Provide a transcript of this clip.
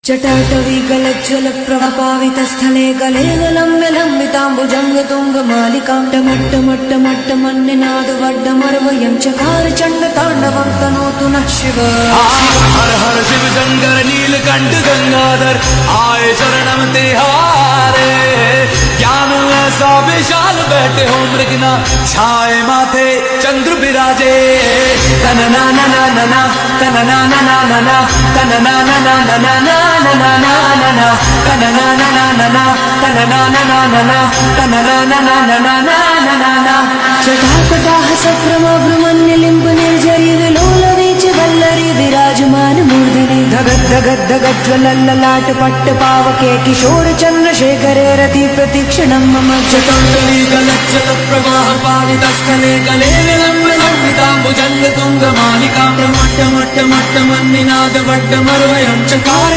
जटाटवी गलज्जल प्रभावितस्थले Glenn लम्ब्य लम्बिताम्बुजङ्ग तुङ्ग मालिकां टमट्टमट्टमट्टमन्निनादवड्डमर्वयं चकार चण्ड ताण्डवं तनोतु नः शिव। हर हर शिव शंकर नीलकंठ गंगाधर आए शरणम तिहारे। ज्ञान ऐसा विशाल बैठे हो मृगना छाए माथे चंद्र विराजे। तन ना ना ना ना ना तन ना ना ना ना ना तन ना ना ना ना ना ना ना ना ना ना तन ना ना ना ना ना तन ना ना ना ना ना तन ना ना ना ना ना ना ना ना। जटाकटाह सभ्रमभ्रमण्यलिम्ब निर्झरी विलोलवीच वल्लरी विराजमान मूर्धनि धगद् धगद् धगद् ज्वलल्ललाट पट्ट पावके किशोर चन्द्रशेखरे रति प्रतीक्षणं मम। जटाटवी गलज्जल प्रवाह पावितस्थले गलेन लम्ब्य लम्बिताम्बुजङ्ग तुङ्ग मालिकां टमट्टमट्टमट्टमन्निनादवड्डमर्वयं चकार